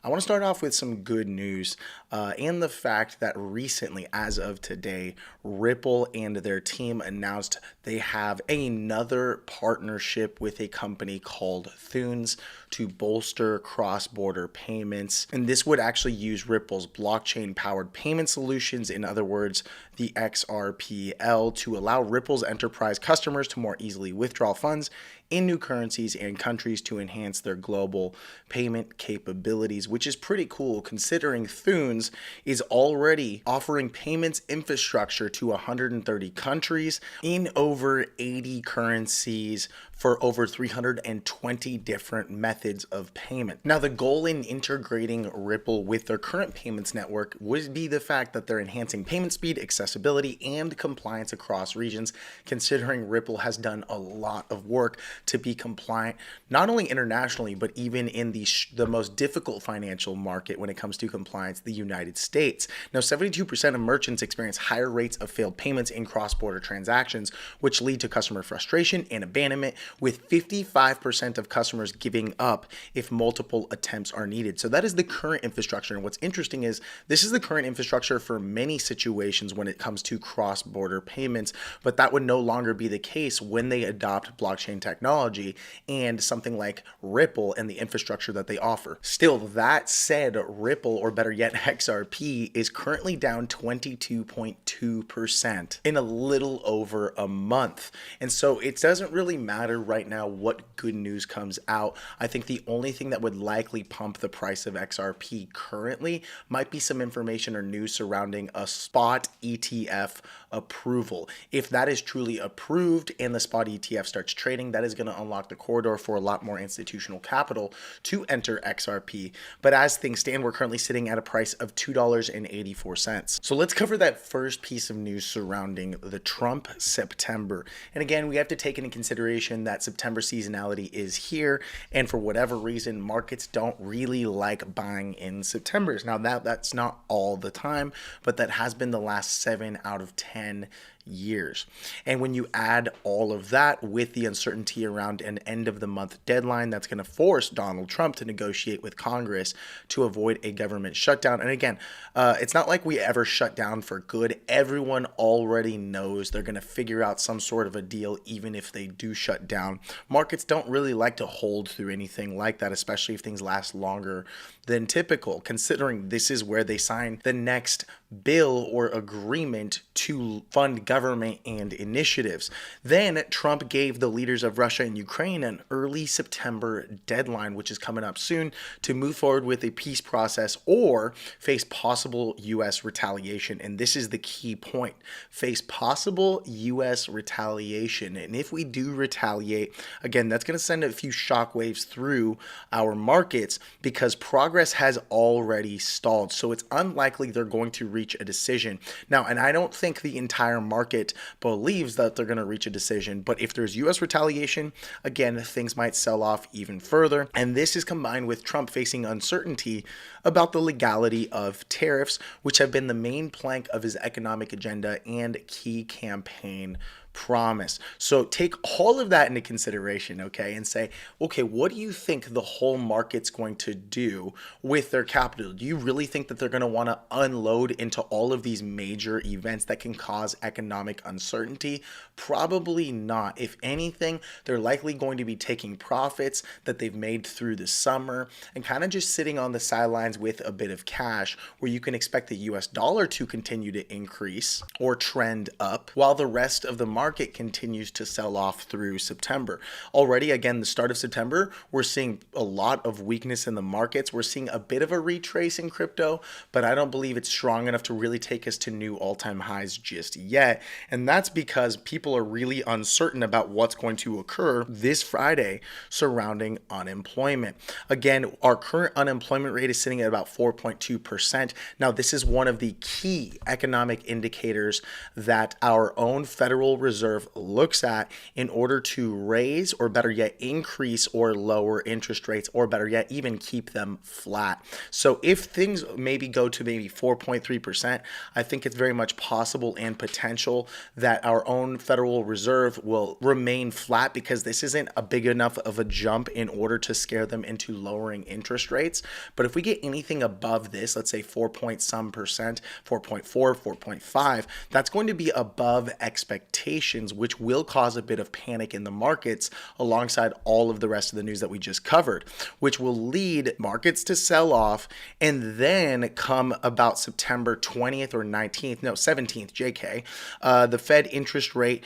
I want to start off with some good news and the fact that recently, as of today, Ripple and their team announced they have another partnership with a company called FinCEN to bolster cross-border payments. And this would actually use Ripple's blockchain-powered payment solutions, in other words, the XRPL, to allow Ripple's enterprise customers to more easily withdraw funds in new currencies and countries to enhance their global payment capabilities, which is pretty cool considering FinCEN is already offering payments infrastructure to 130 countries in over 80 currencies for over 320 different methods of payment. Now, the goal in integrating Ripple with their current payments network would be the fact that they're enhancing payment speed, accessibility, and compliance across regions, considering Ripple has done a lot of work to be compliant, not only internationally, but even in the most difficult financial market when it comes to compliance, the United States. Now, 72% of merchants experience higher rates of failed payments in cross-border transactions, which lead to customer frustration and abandonment, with 55% of customers giving up if multiple attempts are needed. So that is the current infrastructure. And what's interesting is this is the current infrastructure for many situations when it comes to cross-border payments, but that would no longer be the case when they adopt blockchain technology and something like Ripple and the infrastructure that they offer. Still, that said, Ripple, or better yet, XRP, is currently down 22.2% in a little over a month. And so it doesn't really matter right now what good news comes out. I think the only thing that would likely pump the price of XRP currently might be some information or news surrounding a spot ETF approval. If that is truly approved and the spot ETF starts trading, that is going to unlock the corridor for a lot more institutional capital to enter XRP. But as things stand, we're currently sitting at a price of $2.84. So let's cover that first piece of news surrounding the Trump September. And again, we have to take into consideration that September seasonality is here, and for whatever reason, markets don't really like buying in Septembers. Now, that's not all the time, but that has been the last 7 out of 10 years. And when you add all of that with the uncertainty around an end of the month deadline, that's going to force Donald Trump to negotiate with Congress to avoid a government shutdown. And again, it's not like we ever shut down for good. Everyone already knows they're going to figure out some sort of a deal, even if they do shut down. Markets don't really like to hold through anything like that, especially if things last longer than typical, considering this is where they sign the next bill or agreement to fund government and initiatives. Then Trump gave the leaders of Russia and Ukraine an early September deadline, which is coming up soon, to move forward with a peace process or face possible U.S. retaliation. And this is the key point: face possible U.S. retaliation. And if we do retaliate, again, that's going to send a few shockwaves through our markets because progress has already stalled. So it's unlikely they're going to reach a decision. Now, and I don't think the entire market believes that they're going to reach a decision, but if there's U.S. retaliation, again, things might sell off even further. And this is combined with Trump facing uncertainty about the legality of tariffs, which have been the main plank of his economic agenda and key campaign promise. So take all of that into consideration, okay, and say, okay, what do you think the whole market's going to do with their capital? Do you really think that they're going to want to unload into all of these major events that can cause economic uncertainty? Probably not. If anything, they're likely going to be taking profits that they've made through the summer and kind of just sitting on the sidelines with a bit of cash, where you can expect the US dollar to continue to increase or trend up while the rest of the market continues to sell off through September. Already, again, the start of September, we're seeing a lot of weakness in the markets. We're seeing a bit of a retrace in crypto, but I don't believe it's strong enough to really take us to new all-time highs just yet. And that's because people are really uncertain about what's going to occur this Friday surrounding unemployment. Again, our current unemployment rate is sitting at about 4.2%. Now, this is one of the key economic indicators that our own Federal Reserve Reserve looks at in order to raise, or better yet, increase or lower interest rates, or better yet, even keep them flat. So if things maybe go to maybe 4.3%, I think it's very much possible and potential that our own Federal Reserve will remain flat, because this isn't a big enough of a jump in order to scare them into lowering interest rates. But if we get anything above this, let's say 4 point some percent, 4.4, 4.5, that's going to be above expectations, which will cause a bit of panic in the markets alongside all of the rest of the news that we just covered, which will lead markets to sell off. And then come about September 20th or 19th, no, 17th, JK, the Fed interest rate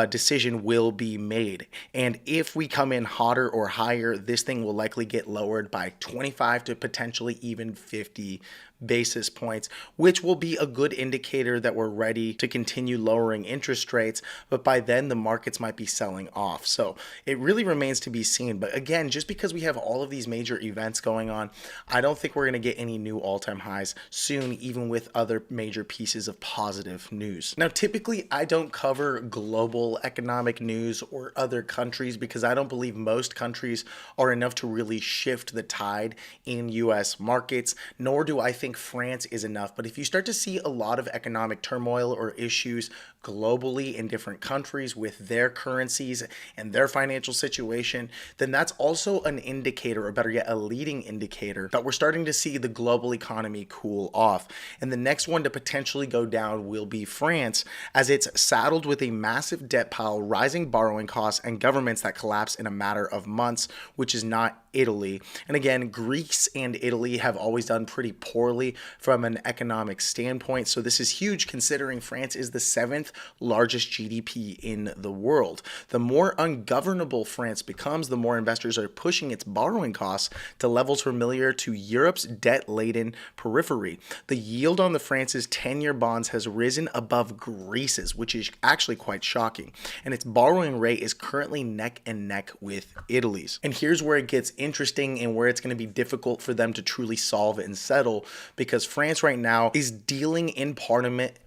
decision will be made. And if we come in hotter or higher, this thing will likely get lowered by 25 to potentially even 50 basis points, which will be a good indicator that we're ready to continue lowering interest rates. But by then, the markets might be selling off. So it really remains to be seen. But again, just because we have all of these major events going on, I don't think we're going to get any new all-time highs soon, even with other major pieces of positive news. Now, typically, I don't cover global economic news or other countries, because I don't believe most countries are enough to really shift the tide in U.S. markets, nor do I think France is enough. But if you start to see a lot of economic turmoil or issues globally in different countries with their currencies and their financial situation, then that's also an indicator, or better yet, a leading indicator, that we're starting to see the global economy cool off. And the next one to potentially go down will be France, as it's saddled with a massive debt pile, rising borrowing costs, and governments that collapse in a matter of months, which is not Italy. And again, Greece and Italy have always done pretty poorly from an economic standpoint. So this is huge, considering France is the 7th largest GDP in the world. The more ungovernable France becomes, the more investors are pushing its borrowing costs to levels familiar to Europe's debt-laden periphery. The yield on the France's 10-year bonds has risen above Greece's, which is actually quite shocking. And its borrowing rate is currently neck and neck with Italy's. And here's where it gets interesting, and where it's going to be difficult for them to truly solve and settle, because France right now is dealing in parliament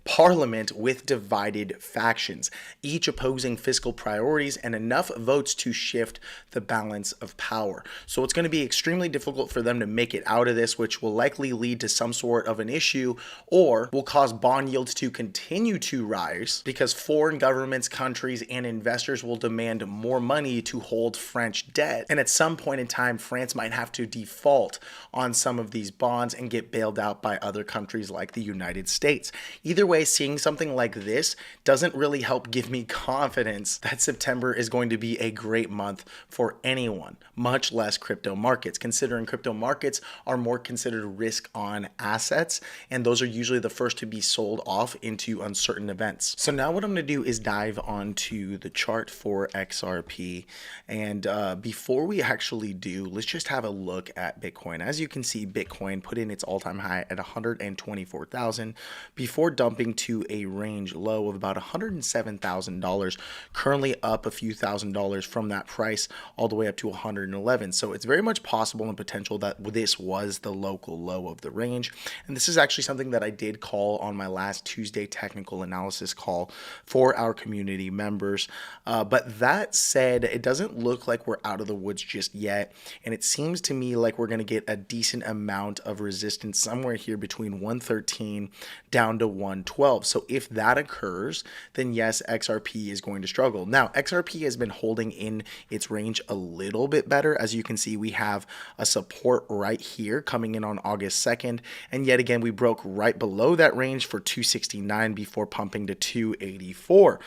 with divided factions, each opposing fiscal priorities and enough votes to shift the balance of power. So it's going to be extremely difficult for them to make it out of this, which will likely lead to some sort of an issue, or will cause bond yields to continue to rise, because foreign governments, countries, and investors will demand more money to hold French debt. And at some point in time, France might have to default on some of these bonds and get bailed out by other countries like the United States. Either way, seeing something like this doesn't really help give me confidence that September is going to be a great month for anyone, much less crypto markets, considering crypto markets are more considered risk on assets, and those are usually the first to be sold off into uncertain events. So now what I'm going to do is dive onto the chart for XRP. And before we actually do, let's just have a look at Bitcoin. As you can see, Bitcoin put in its all-time high at 124,000 before dumping to a range low of about $107,000, currently up a few $1,000s from that price all the way up to 111. So it's very much possible and potential that this was the local low of the range. And this is actually something that I did call on my last Tuesday technical analysis call for our community members. But that said, it doesn't look like we're out of the woods just yet. And it seems to me like we're going to get a decent amount of resistance somewhere here between 113 down to 112. So if that occurs, then yes, XRP is going to struggle. Now, XRP has been holding in its range a little bit better. As you can see, we have a support right here coming in on August 2nd. And yet again, we broke right below that range for 269 before pumping to 284.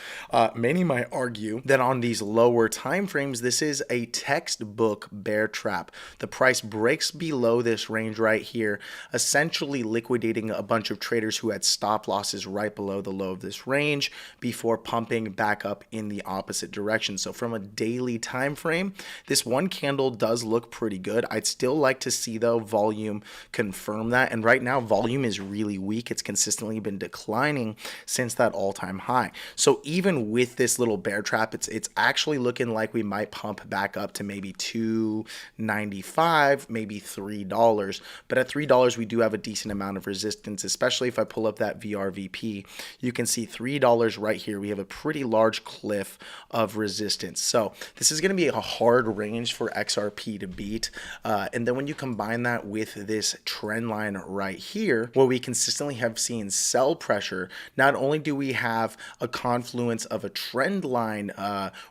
Many might argue that on these lower time frames, this is a textbook bear trap. The price breaks below this range right here, essentially liquidating a bunch of traders who had stop losses right below the low of this range before pumping back up in the opposite direction. So from a daily time frame, this one candle does look pretty good. I'd still like to see, though, volume confirm that. And right now, volume is really weak. It's consistently been declining since that all-time high. So even with this little bear trap, it's actually looking like we might pump back up to maybe $2.95, maybe $3. But at $3, we do have a decent amount of resistance, especially if I pull up that VRV GBP, you can see $3 right here. We have a pretty large cliff of resistance. So this is going to be a hard range for XRP to beat. And then when you combine that with this trend line right here, where we consistently have seen sell pressure, not only do we have a confluence of a trend line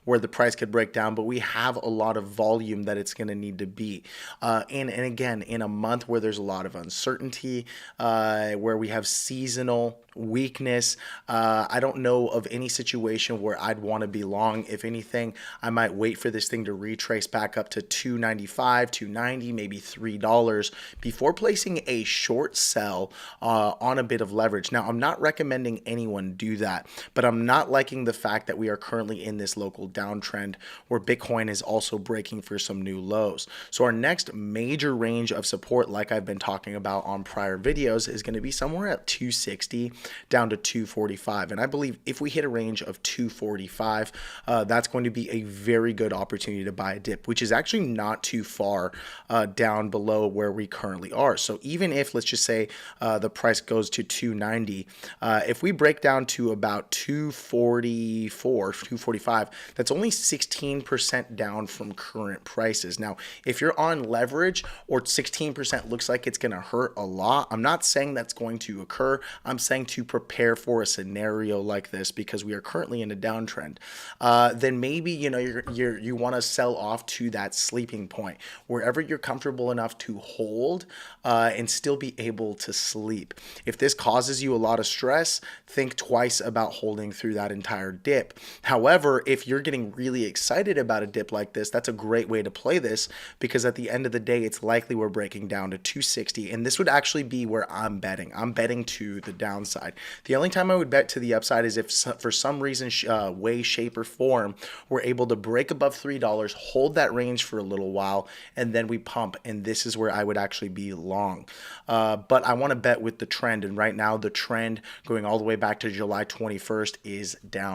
where the price could break down, but we have a lot of volume that it's going to need to beat. And again, in a month where there's a lot of uncertainty, where we have seasonal weakness, I don't know of any situation where I'd want to be long. If anything, I might wait for this thing to retrace back up to $2.95, $2.90, maybe $3 before placing a short sell on a bit of leverage. Now, I'm not recommending anyone do that, but I'm not liking the fact that we are currently in this local downtrend where Bitcoin is also breaking for some new lows. So our next major range of support, like I've been talking about on prior videos, is going to be somewhere at 260 down to 245. And I believe if we hit a range of 245, that's going to be a very good opportunity to buy a dip, which is actually not too far down below where we currently are. So even if, let's just say, the price goes to 290, if we break down to about 244, 245, that's only 16% down from current prices. Now, if you're on leverage or 16% looks like it's going to hurt a lot, I'm not saying that's going to occur. I'm saying to prepare for a scenario like this because we are currently in a downtrend. Then maybe you want to sell off to that sleeping point, wherever you're comfortable enough to hold and still be able to sleep. If this causes you a lot of stress, think twice about holding through that entire dip. However, if you're getting really excited about a dip like this, that's a great way to play this because at the end of the day, it's likely we're breaking down to 260, and this would actually be where I'm betting. I'm betting to the downside. The only time I would bet to the upside is if for some reason, way, shape, or form, we're able to break above $3, hold that range for a little while, and then we pump, and this is where I would actually be long. But I want to bet with the trend, and right now the trend going all the way back to July 21st is down.